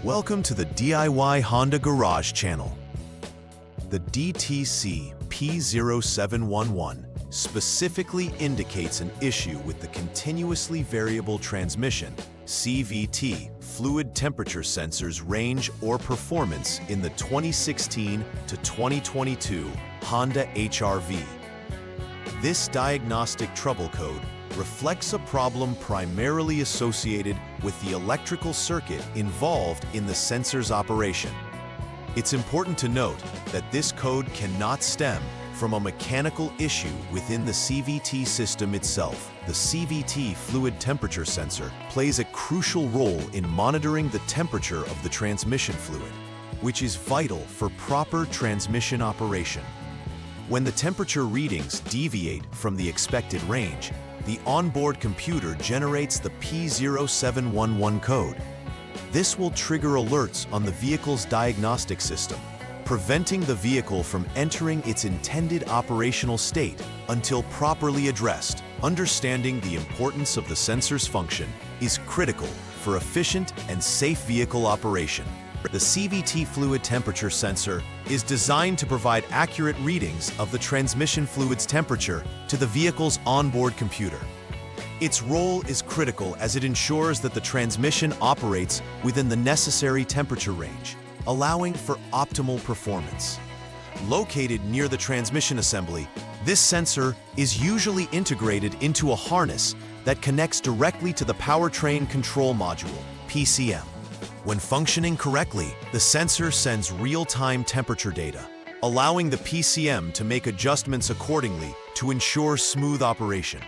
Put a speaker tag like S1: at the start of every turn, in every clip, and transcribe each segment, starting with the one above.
S1: Welcome to the DIY Honda Garage channel. The DTC P0711 specifically indicates an issue with the continuously variable transmission CVT fluid temperature sensor's range or performance in the 2016 to 2022 Honda HR-V. This diagnostic trouble code reflects a problem primarily associated with the electrical circuit involved in the sensor's operation. It's important to note that this code cannot stem from a mechanical issue within the CVT system itself. The CVT fluid temperature sensor plays a crucial role in monitoring the temperature of the transmission fluid, which is vital for proper transmission operation. When the temperature readings deviate from the expected range, the onboard computer generates the P0711 code. This will trigger alerts on the vehicle's diagnostic system, preventing the vehicle from entering its intended operational state until properly addressed. Understanding the importance of the sensor's function is critical for efficient and safe vehicle operation. The CVT fluid temperature sensor is designed to provide accurate readings of the transmission fluid's temperature to the vehicle's onboard computer. Its role is critical as it ensures that the transmission operates within the necessary temperature range, allowing for optimal performance. Located near the transmission assembly, this sensor is usually integrated into a harness that connects directly to the powertrain control module, PCM. When functioning correctly, the sensor sends real-time temperature data, allowing the PCM to make adjustments accordingly to ensure smooth operation.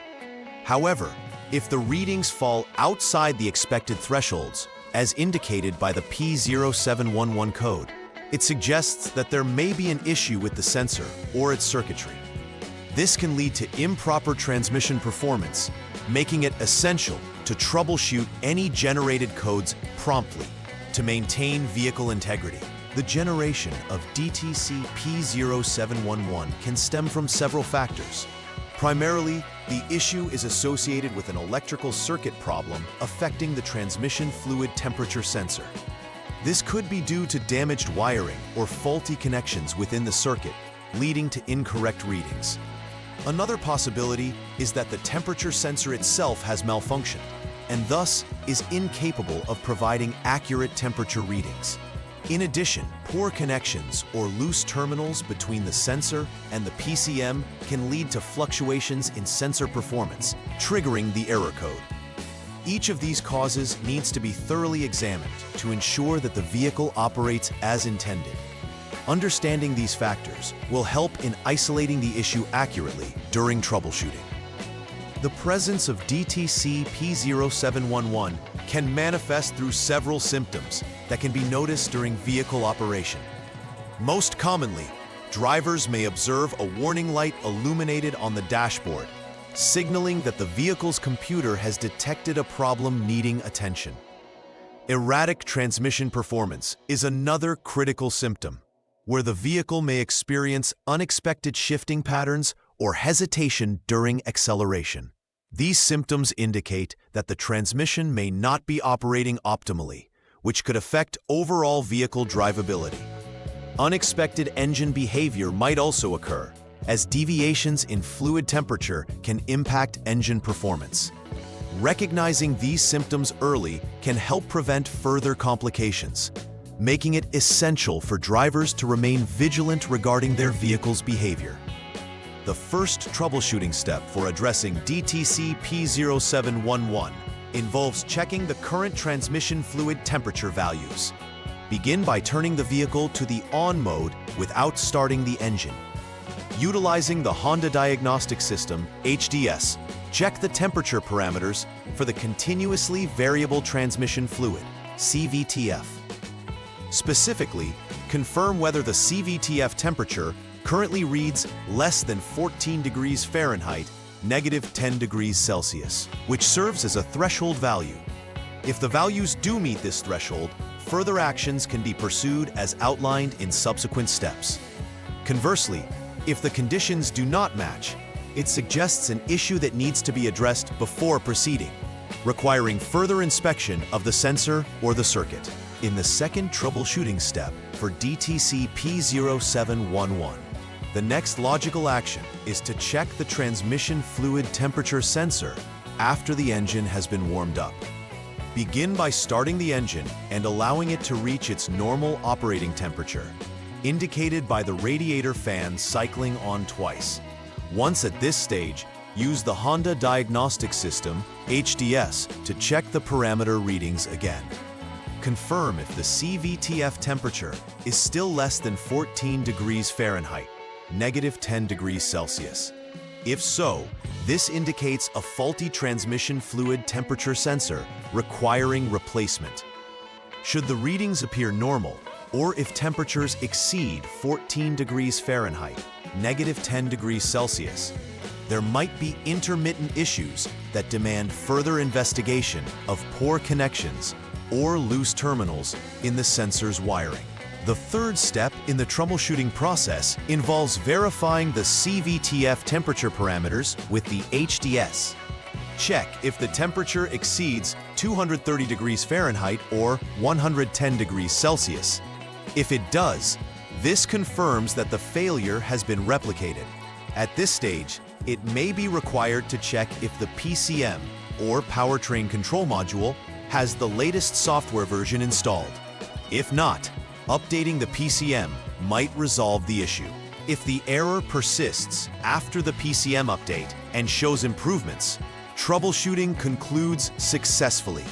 S1: However, if the readings fall outside the expected thresholds, as indicated by the P0711 code, it suggests that there may be an issue with the sensor or its circuitry. This can lead to improper transmission performance, making it essential to troubleshoot any generated codes promptly to maintain vehicle integrity. The generation of DTC P0711 can stem from several factors. Primarily, the issue is associated with an electrical circuit problem affecting the transmission fluid temperature sensor. This could be due to damaged wiring or faulty connections within the circuit, leading to incorrect readings. Another possibility is that the temperature sensor itself has malfunctioned, and thus is incapable of providing accurate temperature readings. In addition, poor connections or loose terminals between the sensor and the PCM can lead to fluctuations in sensor performance, triggering the error code. Each of these causes needs to be thoroughly examined to ensure that the vehicle operates as intended. Understanding these factors will help in isolating the issue accurately during troubleshooting. The presence of DTC P0711 can manifest through several symptoms that can be noticed during vehicle operation. Most commonly, drivers may observe a warning light illuminated on the dashboard, signaling that the vehicle's computer has detected a problem needing attention. Erratic transmission performance is another critical symptom, where the vehicle may experience unexpected shifting patterns or hesitation during acceleration. These symptoms indicate that the transmission may not be operating optimally, which could affect overall vehicle drivability. Unexpected engine behavior might also occur, as deviations in fluid temperature can impact engine performance. Recognizing these symptoms early can help prevent further complications, making it essential for drivers to remain vigilant regarding their vehicle's behavior. The first troubleshooting step for addressing DTC P0711 involves checking the current transmission fluid temperature values. Begin by turning the vehicle to the on mode without starting the engine. Utilizing the Honda Diagnostic System, HDS, check the temperature parameters for the continuously variable transmission fluid, CVTF. Specifically, confirm whether the CVTF temperature currently reads less than 14 degrees Fahrenheit, negative 10 degrees Celsius, which serves as a threshold value. If the values do meet this threshold, further actions can be pursued as outlined in subsequent steps. Conversely, if the conditions do not match, it suggests an issue that needs to be addressed before proceeding, requiring further inspection of the sensor or the circuit. In the second troubleshooting step for DTC P0711, the next logical action is to check the transmission fluid temperature sensor after the engine has been warmed up. Begin by starting the engine and allowing it to reach its normal operating temperature, indicated by the radiator fan cycling on twice. Once at this stage, use the Honda Diagnostic System, HDS, to check the parameter readings again. Confirm if the CVTF temperature is still less than 14 degrees Fahrenheit, -10 degrees Celsius. If so, this indicates a faulty transmission fluid temperature sensor requiring replacement. Should the readings appear normal, or if temperatures exceed 14 degrees Fahrenheit, -10 degrees Celsius, there might be intermittent issues that demand further investigation of poor connections or loose terminals in the sensor's wiring. The third step in the troubleshooting process involves verifying the CVTF temperature parameters with the HDS. Check if the temperature exceeds 230 degrees Fahrenheit or 110 degrees Celsius. If it does, this confirms that the failure has been replicated. At this stage, it may be required to check if the PCM, or Powertrain Control Module, has the latest software version installed. If not, updating the PCM might resolve the issue. If the error persists after the PCM update and shows improvements, troubleshooting concludes successfully.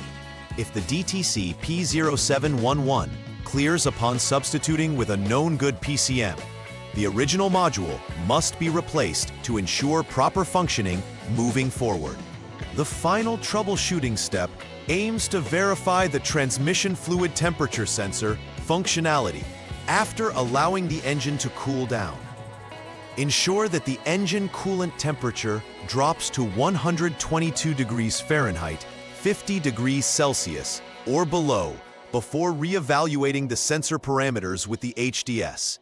S1: If the DTC P0711 clears upon substituting with a known good PCM, the original module must be replaced to ensure proper functioning moving forward. The final troubleshooting step aims to verify the transmission fluid temperature sensor functionality after allowing the engine to cool down. Ensure that the engine coolant temperature drops to 122 degrees Fahrenheit, 50 degrees Celsius, or below before re-evaluating the sensor parameters with the HDS.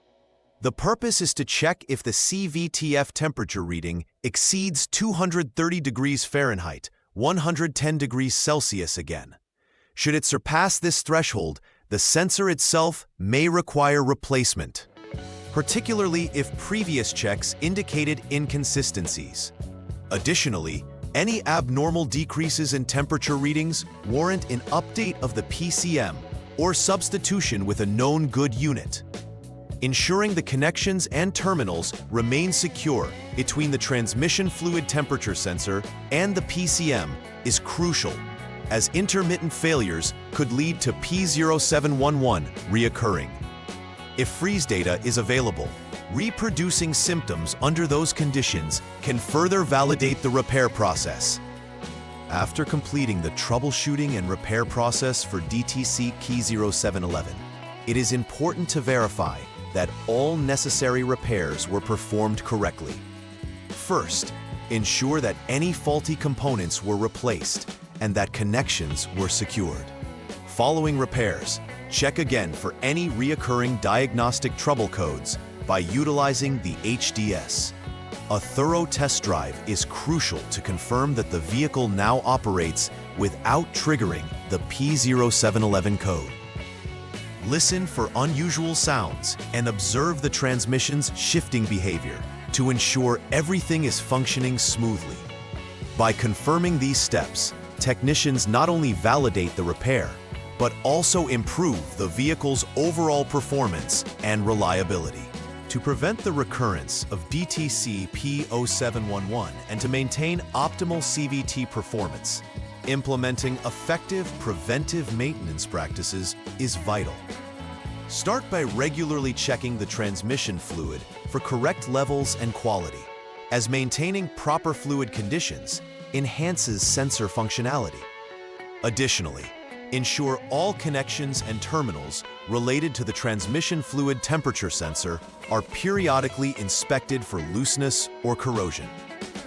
S1: The purpose is to check if the CVTF temperature reading exceeds 230 degrees Fahrenheit, 110 degrees Celsius again. Should it surpass this threshold, the sensor itself may require replacement, particularly if previous checks indicated inconsistencies. Additionally, any abnormal decreases in temperature readings warrant an update of the PCM or substitution with a known good unit. Ensuring the connections and terminals remain secure between the transmission fluid temperature sensor and the PCM is crucial, as intermittent failures could lead to P0711 reoccurring. If freeze data is available, reproducing symptoms under those conditions can further validate the repair process. After completing the troubleshooting and repair process for DTC P0711, it is important to verify that all necessary repairs were performed correctly. First, ensure that any faulty components were replaced and that connections were secured. Following repairs, check again for any recurring diagnostic trouble codes by utilizing the HDS. A thorough test drive is crucial to confirm that the vehicle now operates without triggering the P0711 code. Listen for unusual sounds and observe the transmission's shifting behavior to ensure everything is functioning smoothly. By confirming these steps, technicians not only validate the repair, but also improve the vehicle's overall performance and reliability. To prevent the recurrence of DTC P0711 and to maintain optimal CVT performance, implementing effective preventive maintenance practices is vital. Start by regularly checking the transmission fluid for correct levels and quality, as maintaining proper fluid conditions enhances sensor functionality. Additionally, ensure all connections and terminals related to the transmission fluid temperature sensor are periodically inspected for looseness or corrosion.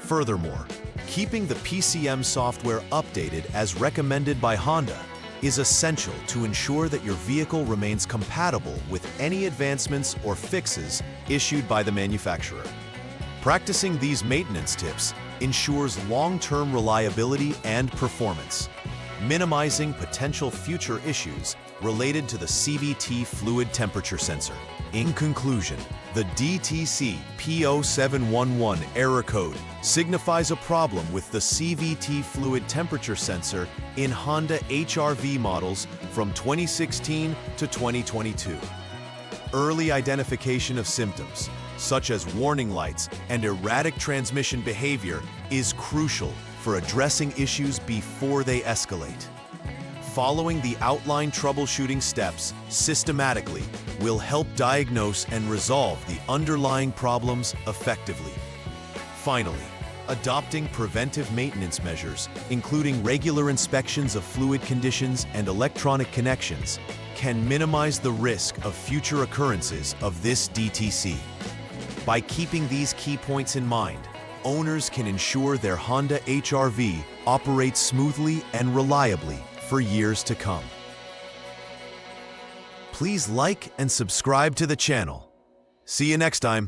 S1: Furthermore, keeping the PCM software updated as recommended by Honda is essential to ensure that your vehicle remains compatible with any advancements or fixes issued by the manufacturer. Practicing these maintenance tips ensures long-term reliability and performance, minimizing potential future issues related to the CVT fluid temperature sensor. In conclusion, the DTC P0711 error code signifies a problem with the CVT fluid temperature sensor in Honda HR-V models from 2016 to 2022. Early identification of symptoms, such as warning lights and erratic transmission behavior, is crucial for addressing issues before they escalate. Following the outlined troubleshooting steps systematically will help diagnose and resolve the underlying problems effectively. Finally, adopting preventive maintenance measures, including regular inspections of fluid conditions and electronic connections, can minimize the risk of future occurrences of this DTC. By keeping these key points in mind, owners can ensure their Honda HR-V operates smoothly and reliably for years to come. Please like and subscribe to the channel. See you next time.